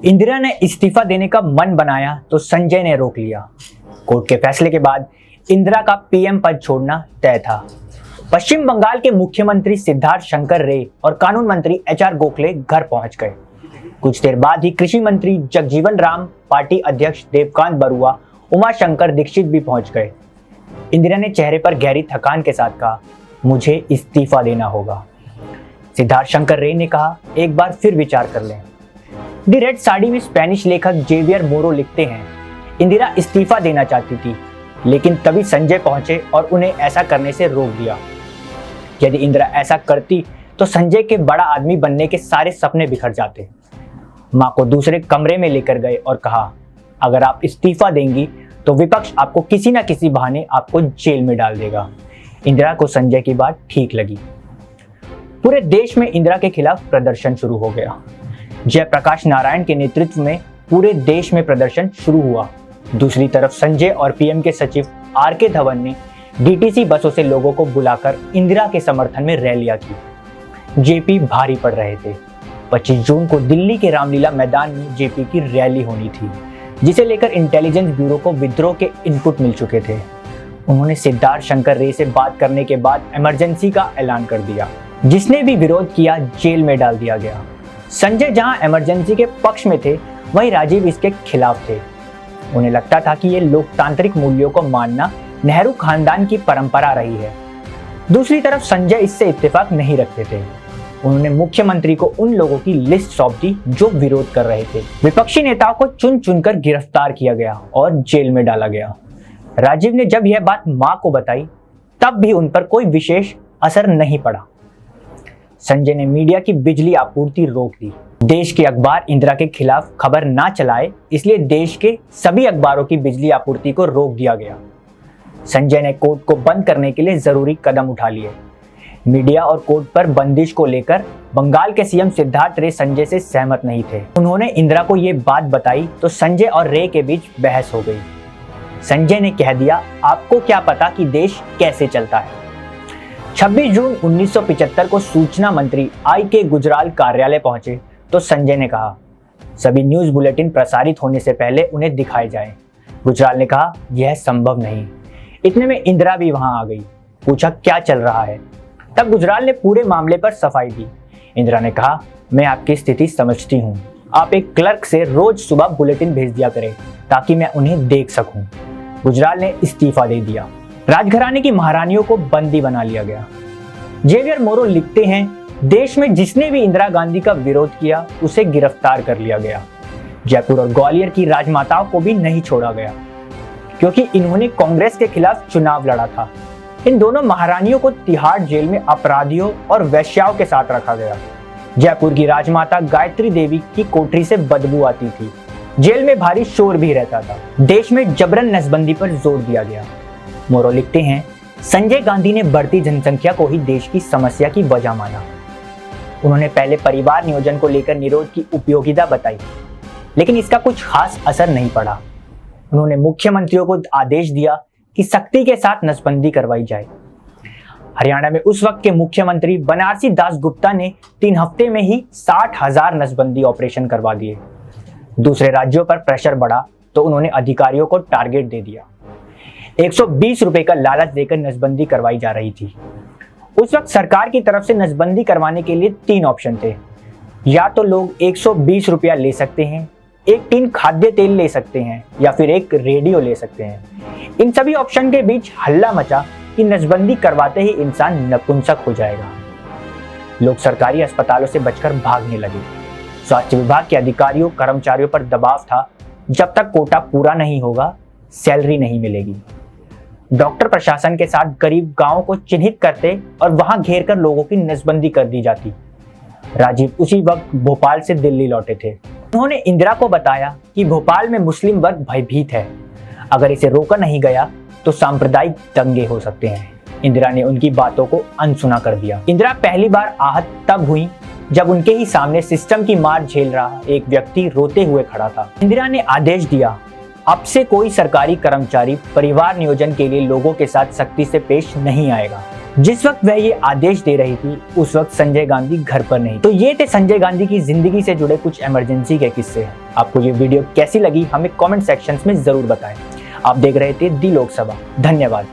इंदिरा ने इस्तीफा देने का मन बनाया तो संजय ने रोक लिया। कोर्ट के फैसले के बाद इंदिरा का पीएम पद छोड़ना तय था। पश्चिम बंगाल के मुख्यमंत्री सिद्धार्थ शंकर रे और कानून मंत्री एचआर गोखले घर पहुंच गए। कुछ देर बाद ही कृषि मंत्री जगजीवन राम, पार्टी अध्यक्ष देवकांत बरुआ, उमाशंकर दीक्षित भी पहुंच गए। इंदिरा ने चेहरे पर गहरी थकान के साथ कहा, मुझे इस्तीफा देना होगा। सिद्धार्थ शंकर रे ने कहा, एक बार फिर विचार कर लें। दी रेड साड़ी में स्पेनिश लेखक जेवियर मोरो लिखते हैं, इंदिरा इस्तीफा देना चाहती थी, लेकिन तभी संजय पहुंचे और उन्हें ऐसा करने से रोक दिया। यदि इंदिरा ऐसा करती तो संजय के बड़ा आदमी बनने के सारे सपने बिखर जाते। मां को दूसरे कमरे में लेकर गए और कहा, अगर आप इस्तीफा देंगी तो विपक्ष आपको किसी न किसी बहाने आपको जेल में डाल देगा। इंदिरा को संजय की बात ठीक लगी। पूरे देश में इंदिरा के खिलाफ प्रदर्शन शुरू हो गया। जयप्रकाश नारायण के नेतृत्व में पूरे देश में प्रदर्शन शुरू हुआ। दूसरी तरफ संजय और पीएम के सचिव आरके धवन ने डीटीसी बसों से लोगों को बुलाकर इंदिरा के समर्थन में रैलियां की। जेपी भारी पड़ रहे थे। 25 जून को दिल्ली के रामलीला मैदान में जेपी की रैली होनी थी, जिसे लेकर इंटेलिजेंस ब्यूरो को विद्रोह के इनपुट मिल चुके थे। उन्होंने सिद्धार्थ शंकर रे से बात करने के बाद इमरजेंसी का ऐलान कर दिया। जिसने भी विरोध किया जेल में डाल दिया गया। संजय जहां इमरजेंसी के पक्ष में थे, वहीं राजीव इसके खिलाफ थे। उन्हें लगता था कि ये लोकतांत्रिक मूल्यों को मानना नेहरू खानदान की परंपरा रही है। दूसरी तरफ संजय इससे इत्तेफाक नहीं रखते थे। उन्होंने मुख्यमंत्री को उन लोगों की लिस्ट सौंप दी जो विरोध कर रहे थे। विपक्षी नेताओं को चुन चुनकर गिरफ्तार किया गया और जेल में डाला गया। राजीव ने जब यह बात मां को बताई, तब भी उन पर कोई विशेष असर नहीं पड़ा। संजय ने मीडिया की बिजली आपूर्ति रोक दी। देश के अखबार इंदिरा के खिलाफ खबर ना चलाए, इसलिए देश के सभी अखबारों की बिजली आपूर्ति को रोक दिया गया। संजय ने कोर्ट को बंद करने के लिए जरूरी कदम उठा लिए। मीडिया और कोर्ट पर बंदिश को लेकर बंगाल के सीएम सिद्धार्थ रे संजय से सहमत नहीं थे। उन्होंने इंदिरा को ये बात बताई तो संजय और रे के बीच बहस हो गई। संजय ने कह दिया, आपको क्या पता कि देश कैसे चलता है। 26 जून 1975 को सूचना मंत्री आई.के. गुजराल कार्यालय पहुंचे तो संजय ने कहा, सभी न्यूज बुलेटिन प्रसारित होने से पहले उन्हें दिखाए जाएं। गुजराल ने कहा, यह संभव नहीं। इतने में इंदिरा भी वहां आ गई। पूछा, क्या चल रहा है। तब गुजराल ने पूरे मामले पर सफाई दी। इंदिरा ने कहा, मैं आपकी स्थिति समझती हूँ। आप एक क्लर्क से रोज सुबह बुलेटिन भेज दिया करें ताकि मैं उन्हें देख सकूं। गुजराल ने इस्तीफा दे दिया। राजघराने की महारानियों को बंदी बना लिया गया। जेवियर मोरो लिखते हैं, देश में जिसने भी इंदिरा गांधी का विरोध किया उसे गिरफ्तार कर लिया गया। जयपुर और ग्वालियर की राजमाताओं को भी नहीं छोड़ा गया, क्योंकि इन्होंने कांग्रेस के खिलाफ चुनाव लड़ा था। इन दोनों महारानियों को तिहाड़ जेल में अपराधियों और वेश्याओं के साथ रखा गया। जयपुर की राजमाता गायत्री देवी की कोठरी से बदबू आती थी। जेल में भारी शोर भी रहता था। देश में जबरन नसबंदी पर जोर दिया गया। मोरो लिखते हैं, संजय गांधी ने बढ़ती जनसंख्या को ही देश की समस्या की वजह माना। उन्होंने पहले परिवार नियोजन को लेकर निरोध की उपयोगिता बताई, लेकिन इसका कुछ खास असर नहीं पड़ा। उन्होंने मुख्यमंत्रियों को आदेश दिया कि सख्ती के साथ नसबंदी करवाई जाए। हरियाणा में उस वक्त के मुख्यमंत्री बनारसी दास गुप्ता ने 3 हफ्ते में ही 60,000 नसबंदी ऑपरेशन करवा दिए। दूसरे राज्यों पर प्रेशर बढ़ा तो उन्होंने अधिकारियों को टारगेट दे दिया। 120 रुपए का लालच देकर नसबंदी करवाई जा रही थी। उस वक्त सरकार की तरफ से नसबंदी करवाने के लिए 3 ऑप्शन थे। या तो लोग 120 रुपया ले सकते हैं, एक टीन खाद्य तेल ले सकते हैं, या फिर एक रेडियो ले सकते हैं। इन सभी ऑप्शन के बीच हल्ला मचा कि नसबंदी करवाते ही इंसान नपुंसक हो जाएगा। लोग सरकारी अस्पतालों से बचकर भागने लगे। स्वास्थ्य विभाग के अधिकारियों कर्मचारियों पर दबाव था, जब तक कोटा पूरा नहीं होगा सैलरी नहीं मिलेगी। डॉक्टर प्रशासन के साथ गरीब गांवों को चिन्हित करते और वहां घेर कर लोगों की नसबंदी कर दी जाती। राजीव उसी वक्त भोपाल से दिल्ली लौटे थे। उन्होंने इंदिरा को बताया कि भोपाल में मुस्लिम वर्ग भयभीत है, अगर इसे रोका नहीं गया तो सांप्रदायिक दंगे हो सकते हैं। इंदिरा ने उनकी बातों को अनसुना कर दिया। इंदिरा पहली बार आहत तब हुई जब उनके ही सामने सिस्टम की मार झेल रहा एक व्यक्ति रोते हुए खड़ा था। इंदिरा ने आदेश दिया, अब से कोई सरकारी कर्मचारी परिवार नियोजन के लिए लोगों के साथ सख्ती से पेश नहीं आएगा। जिस वक्त वह ये आदेश दे रही थी उस वक्त संजय गांधी घर पर नहीं। तो ये थे संजय गांधी की जिंदगी से जुड़े कुछ इमरजेंसी के किस्से। आपको ये वीडियो कैसी लगी हमें कमेंट सेक्शंस में जरूर बताएं। आप देख रहे थे दी लोकसभा। धन्यवाद।